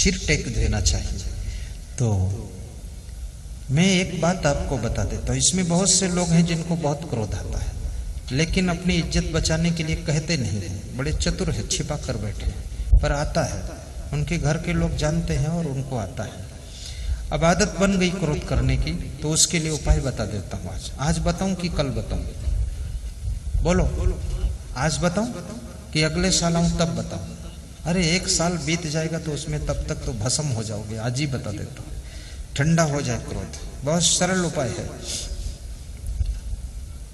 सिर टेक देना चाहिए। तो मैं एक बात आपको बता देता हूँ, इसमें बहुत से लोग हैं जिनको बहुत क्रोध आता है, लेकिन अपनी इज्जत बचाने के लिए कहते नहीं हैं, बड़े चतुर है, छिपा कर बैठे हैं, पर आता है, उनके घर के लोग जानते हैं और उनको आता है। अब आदत बन गई क्रोध करने की, तो उसके लिए उपाय बता देता हूँ। आज बताऊं कि कल बताऊं? बोलो, आज बताऊं कि अगले साल आऊं तब बताऊं? अरे 1 साल बीत जाएगा तो उसमें तब तक तो भस्म हो जाओगे। आज ही बता देता हूं, ठंडा हो जाए क्रोध। बहुत सरल उपाय है।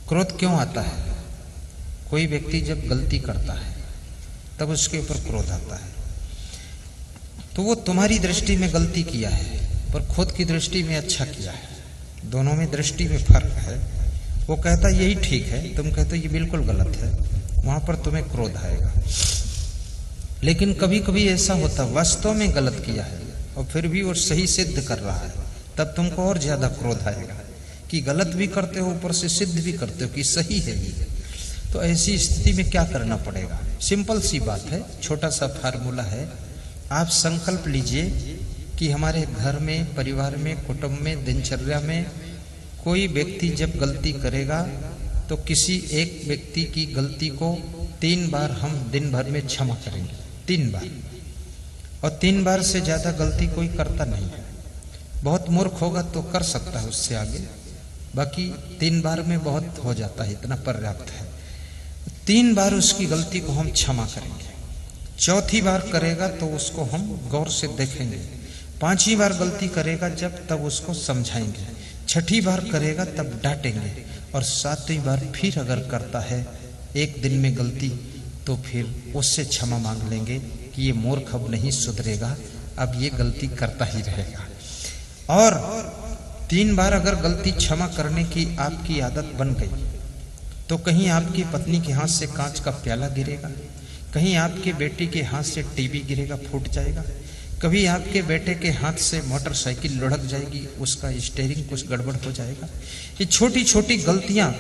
क्रोध क्यों आता है? कोई व्यक्ति जब गलती करता है तब उसके ऊपर क्रोध आता है, तो वो तुम्हारी दृष्टि में गलती किया है पर खुद की दृष्टि में अच्छा किया है। दोनों में दृष्टि में फर्क है। वो कहता यही ठीक है, तुम कहते ये बिल्कुल गलत है, वहां पर तुम्हें क्रोध आएगा। लेकिन कभी कभी ऐसा होता वास्तव में गलत किया है और फिर भी वो सही सिद्ध कर रहा है, तब तुमको और ज्यादा क्रोध आएगा कि गलत भी करते हो, ऊपर से सिद्ध भी करते हो कि सही है ये। तो ऐसी स्थिति में क्या करना पड़ेगा? सिंपल सी बात है, छोटा सा फार्मूला है। आप संकल्प लीजिए कि हमारे घर में, परिवार में, कुटुंब में, दिनचर्या में कोई व्यक्ति जब गलती करेगा तो किसी एक व्यक्ति की गलती को 3 बार हम दिन भर में क्षमा करेंगे। 3 बार, और 3 बार से ज्यादा गलती कोई करता नहीं है। बहुत मूर्ख होगा तो कर सकता है उससे आगे, बाकी 3 बार में बहुत हो जाता है, इतना पर्याप्त है। 3 बार उसकी गलती को हम क्षमा करेंगे। चौथी बार करेगा तो उसको हम गौर से देखेंगे। 5वीं बार गलती करेगा जब, तब उसको समझाएंगे। 6ठी बार करेगा तब डांटेंगे, और 7वीं बार फिर अगर करता है एक दिन में गलती, तो फिर उससे क्षमा मांग लेंगे कि ये मूर्ख अब नहीं सुधरेगा, अब ये गलती करता ही रहेगा। और 3 बार अगर गलती क्षमा करने की आपकी आदत बन गई, तो कहीं आपकी पत्नी के हाथ से कांच का प्याला गिरेगा, कहीं आपके बेटे के हाथ से टीवी गिरेगा, फूट जाएगा, कभी आपके बेटे के हाथ से मोटरसाइकिल लुढ़क जाएगी, उसका स्टीयरिंग कुछ गड़बड़ हो जाएगा। ये छोटी छोटी गलतियां,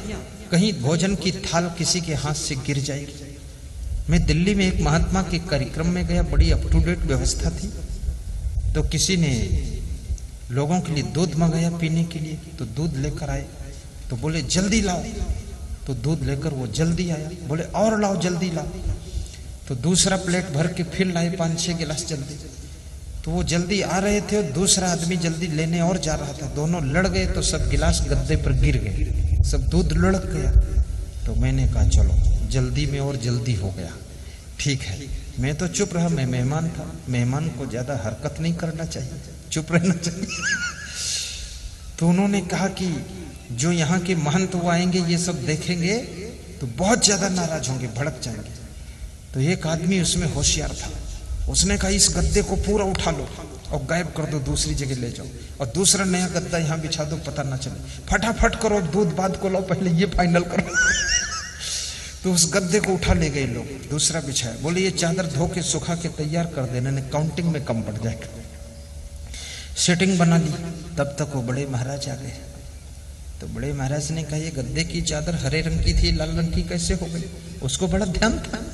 कहीं भोजन की थाल किसी के हाथ से गिर जाएगी। मैं दिल्ली में एक महात्मा के कार्यक्रम में गया, बड़ी अप टू डेट व्यवस्था थी। तो किसी ने लोगों के लिए दूध मंगाया पीने के लिए, तो दूध लेकर आए, तो बोले जल्दी लाओ, तो दूध लेकर वो जल्दी आया। बोले और लाओ, जल्दी लाओ, तो दूसरा प्लेट भर के फिर लाए 5-6 गिलास जल्दी। तो वो जल्दी आ रहे थे और दूसरा आदमी जल्दी लेने और जा रहा था, दोनों लड़ गए, तो सब गिलास गद्दे पर गिर गए, सब दूध लुढ़क गया। तो मैंने कहा चलो, जल्दी में और जल्दी हो गया, ठीक है। मैं तो चुप रहा, मैं मेहमान था, मेहमान को ज्यादा हरकत नहीं करना चाहिए, चुप रहना चाहिए। तो उन्होंने कहा कि जो यहाँ के महंत वो आएंगे, ये सब देखेंगे तो बहुत ज्यादा नाराज होंगे, भड़क जाएंगे। तो एक आदमी उसमें होशियार था, उसने कहा इस गद्दे को पूरा उठा लो और गायब कर दो, दूसरी जगह ले जाओ, और दूसरा नया गद्दा यहाँ बिछा दो, पता ना चले, फटाफट करो, दूध बाद को लो, पहले ये फाइनल करो। तो उस गद्दे को उठा ले गए लोग, दूसरा बिछाया। बोले ये चादर धो के सुखा के तैयार कर देना, नहीं काउंटिंग में कम पड़ जाएगा। सेटिंग बना ली, तब तक वो बड़े महाराज आ गए। तो बड़े महाराज ने कहा ये गद्दे की चादर हरे रंग की थी, लाल रंग की कैसे हो गई? उसको बड़ा ध्यान था।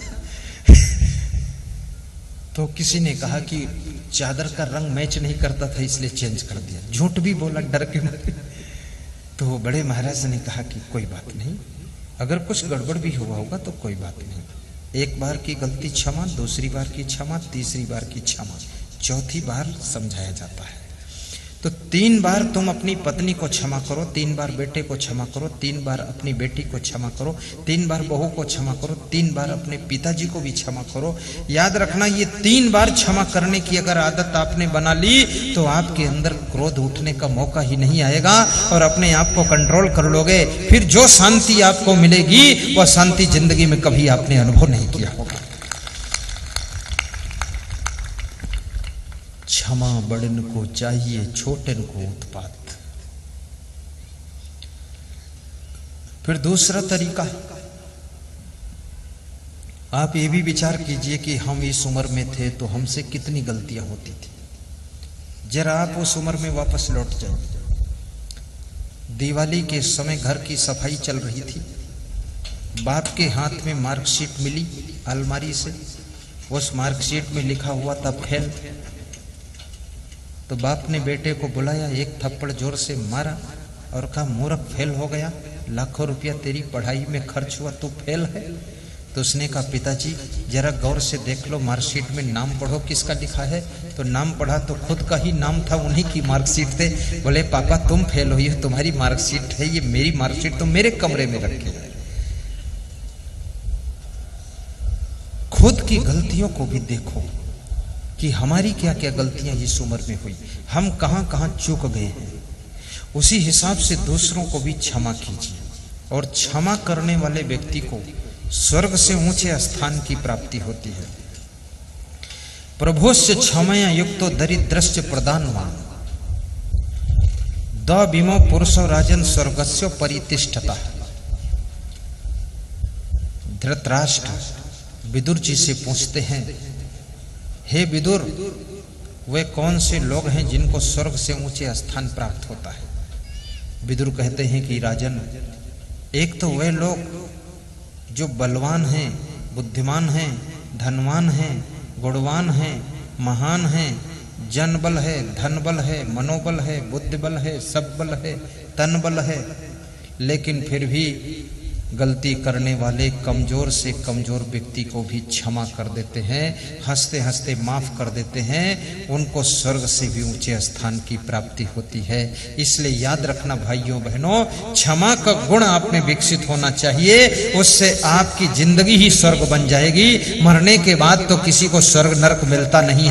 तो किसी ने कहा कि चादर का रंग मैच नहीं करता था, इसलिए चेंज कर दिया। झूठ भी बोला डर के मारे। तो बड़े महाराज ने कहा कि कोई बात नहीं, अगर कुछ गड़बड़ भी हुआ होगा तो कोई बात नहीं, 1 बार की गलती क्षमा, दूसरी बार की क्षमा, तीसरी बार की क्षमा, चौथी बार समझाया जाता है। तो 3 बार तुम अपनी पत्नी को क्षमा करो, 3 बार बेटे को क्षमा करो, 3 बार अपनी बेटी को क्षमा करो, 3 बार बहू को क्षमा करो, 3 बार अपने पिताजी को भी क्षमा करो। याद रखना, ये 3 बार क्षमा करने की अगर आदत आपने बना ली तो आपके अंदर क्रोध उठने का मौका ही नहीं आएगा और अपने आप को कंट्रोल कर लोगे। फिर जो शांति आपको मिलेगी वह शांति जिंदगी में कभी आपने अनुभव नहीं किया होगा। क्षमा बड़न को चाहिए, छोटन को उत्पात। फिर दूसरा तरीका, आप ये भी विचार कीजिए कि हम इस उम्र में थे तो हमसे कितनी गलतियां होती थी। जरा आप उस उम्र में वापस लौट जाइए। दिवाली के समय घर की सफाई चल रही थी, बाप के हाथ में मार्कशीट मिली अलमारी से, उस मार्कशीट में लिखा हुआ था फेल। तो बाप ने बेटे को बुलाया, एक थप्पड़ जोर से मारा और कहा मूर्ख फेल हो गया, लाखों रुपया तेरी पढ़ाई में खर्च हुआ, तू फेल है। तो उसने कहा पिताजी जरा गौर से देख लो, मार्कशीट में नाम पढ़ो किसका लिखा है। तो नाम पढ़ा तो खुद का ही नाम था, उन्हीं की मार्कशीट थे। बोले पापा तुम फेल हुई हो, तुम्हारी मार्कशीट है, ये मेरी मार्कशीट तो मेरे कमरे में रखी है। खुद की गलतियों को भी देखो कि हमारी क्या क्या गलतियां इस उम्र में हुई, हम कहां कहां चूक गए हैं। उसी हिसाब से दूसरों को भी क्षमा कीजिए, और क्षमा करने वाले व्यक्ति को स्वर्ग से ऊंचे स्थान की प्राप्ति होती है। प्रभोस्य क्षमया युक्तो दरिद्रस्य प्रदानवान द विमो पुरुषो राजन स्वर्गस्य परितिष्ठता। धृतराष्ट्र विदुर जी से पूछते हैं, हे विदुर, वे कौन से लोग हैं जिनको स्वर्ग से ऊंचे स्थान प्राप्त होता है। विदुर कहते हैं कि राजन, एक तो वे लोग जो बलवान हैं, बुद्धिमान हैं, धनवान हैं, गुणवान हैं, महान हैं, जन बल है, धन बल है, मनोबल है, बुद्धि बल है, सब बल है, तन बल है, लेकिन फिर भी गलती करने वाले कमजोर से कमजोर व्यक्ति को भी क्षमा कर देते हैं, हंसते हंसते माफ कर देते हैं, उनको स्वर्ग से भी ऊंचे स्थान की प्राप्ति होती है। इसलिए याद रखना भाइयों बहनों, क्षमा का गुण आप में विकसित होना चाहिए, उससे आपकी जिंदगी ही स्वर्ग बन जाएगी। मरने के बाद तो किसी को स्वर्ग नरक मिलता नहीं।